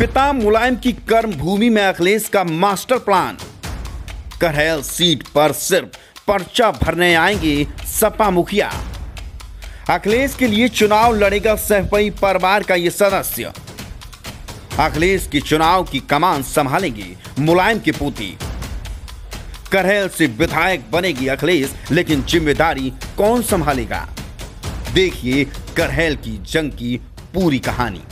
पिता मुलायम की कर्म भूमि में अखिलेश का मास्टर प्लान। करहैल सीट पर सिर्फ पर्चा भरने आएंगे सपा मुखिया। अखिलेश के लिए चुनाव लड़ेगा सहपई परिवार का ये सदस्य। अखिलेश के चुनाव की कमान संभालेंगे मुलायम के पोती। करहैल से विधायक बनेगी अखिलेश, लेकिन जिम्मेदारी कौन संभालेगा? देखिए करहैल की जंग की पूरी कहानी।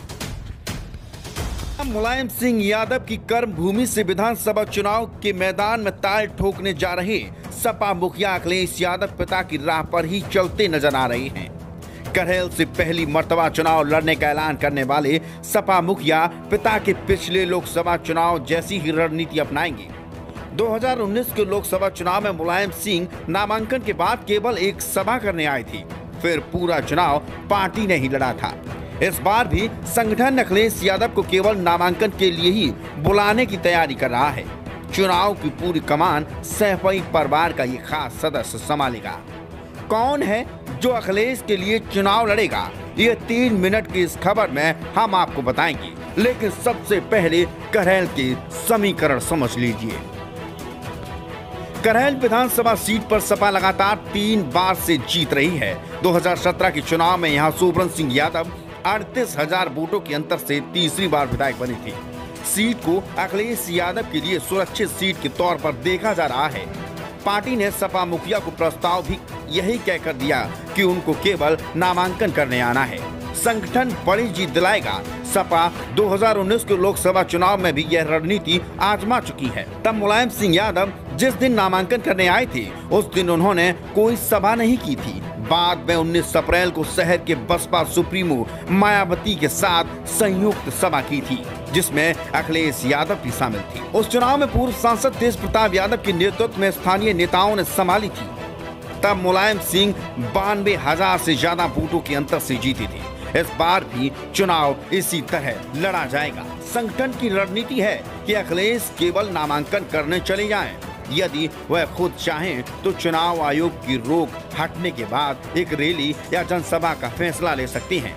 मुलायम सिंह यादव की कर्म भूमि से विधानसभा चुनाव के मैदान में ताल ठोकने जा रहे सपा मुखिया अखिलेश यादव पिता की राह पर ही चलते नजर आ रहे हैं। करहैल से पहली मर्तबा चुनाव लड़ने का ऐलान करने वाले सपा मुखिया पिता के पिछले लोकसभा चुनाव जैसी ही रणनीति अपनाएंगे। 2019 के लोकसभा चुनाव में मुलायम सिंह नामांकन के बाद केवल एक सभा करने आए थे, फिर पूरा चुनाव पार्टी ने ही लड़ा था। इस बार भी संगठन अखिलेश यादव को केवल नामांकन के लिए ही बुलाने की तैयारी कर रहा है। चुनाव की पूरी कमान सहपई परिवार का ये खास सदस्य संभालेगा। कौन है जो अखिलेश के लिए चुनाव लड़ेगा, ये 3 मिनट की इस खबर में हम आपको बताएंगे, लेकिन सबसे पहले करहैल के समीकरण समझ लीजिए। करहैल विधानसभा सीट पर सपा लगातार 3 बार से जीत रही है। 2017 के चुनाव में यहां सोबरन सिंह यादव 38,000 वोटों के अंतर से तीसरी बार विधायक बने थे। सीट को अखिलेश यादव के लिए सुरक्षित सीट के तौर पर देखा जा रहा है। पार्टी ने सपा मुखिया को प्रस्ताव भी यही कहकर दिया कि उनको केवल नामांकन करने आना है। संगठन बड़ी जीत दिलाएगा। सपा 2019 के लोकसभा चुनाव में भी यह रणनीति आजमा चुकी है। तब मुलायम सिंह यादव जिस दिन नामांकन करने आए थे, उस दिन उन्होंने कोई सभा नहीं की थी। बाद में 19 अप्रैल को शहर के बसपा सुप्रीमो मायावती के साथ संयुक्त सभा की थी, जिसमें अखिलेश यादव भी शामिल थी। उस चुनाव में पूर्व सांसद तेज प्रताप यादव के नेतृत्व में स्थानीय नेताओं ने संभाली थी। तब मुलायम सिंह 92,000 से ज्यादा वोटों के अंतर से जीते थे। इस बार भी चुनाव इसी तरह लड़ा जाएगा। संगठन की रणनीति है कि अखिलेश केवल नामांकन करने चले जाएं। यदि वह खुद चाहें तो चुनाव आयोग की रोक हटने के बाद एक रैली या जनसभा का फैसला ले सकते हैं।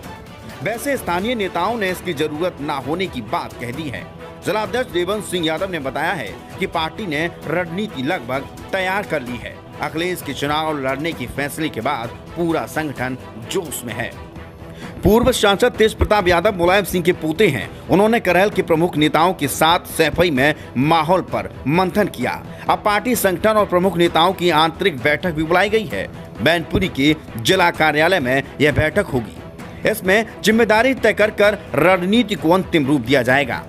वैसे स्थानीय नेताओं ने इसकी जरूरत न होने की बात कह दी है। जिलाध्यक्ष देवंत सिंह यादव ने बताया है कि पार्टी ने रणनीति लगभग तैयार कर ली है। अखिलेश के चुनाव लड़ने के फैसले के बाद पूरा संगठन जोश में है। पूर्व सांसद तेज प्रताप यादव मुलायम सिंह के पोते हैं। उन्होंने करहैल के प्रमुख नेताओं के साथ सहपई में माहौल पर मंथन किया। अब पार्टी संगठन और प्रमुख नेताओं की आंतरिक बैठक भी बुलाई गई है। मैनपुरी के जिला कार्यालय में यह बैठक होगी। इसमें जिम्मेदारी तय कर रणनीति को अंतिम रूप दिया जाएगा।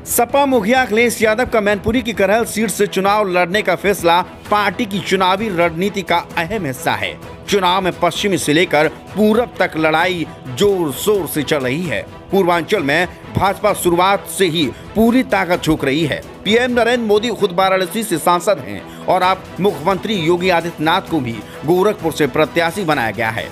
सपा मुखिया अखिलेश यादव का मैनपुरी की करहैल सीट से चुनाव लड़ने का फैसला पार्टी की चुनावी रणनीति का अहम हिस्सा है। चुनाव में पश्चिमी से लेकर पूरब तक लड़ाई जोर शोर से चल रही है। पूर्वांचल में भाजपा शुरुआत से ही पूरी ताकत झोंक रही है। पीएम नरेंद्र मोदी खुद वाराणसी से सांसद हैं और अब मुख्यमंत्री योगी आदित्यनाथ को भी गोरखपुर से प्रत्याशी बनाया गया है।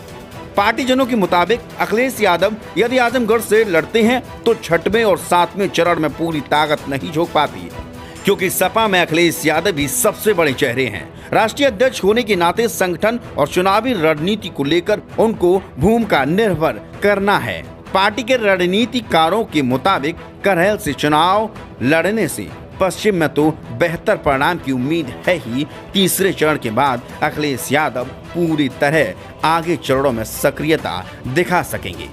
पार्टी जनों के मुताबिक अखिलेश यादव यदि आजमगढ़ से लड़ते हैं तो 6वें और 7वें चरण में पूरी ताकत नहीं झोंक पाती, क्योंकि सपा में अखिलेश यादव भी सबसे बड़े चेहरे हैं। राष्ट्रीय अध्यक्ष होने के नाते संगठन और चुनावी रणनीति को लेकर उनको भूमिका निर्भर करना है। पार्टी के रणनीतिकारों के मुताबिक करहैल से चुनाव लड़ने से पश्चिम में तो बेहतर परिणाम की उम्मीद है ही। तीसरे चरण के बाद अखिलेश यादव पूरी तरह आगे चरणों में सक्रियता दिखा सकेंगे।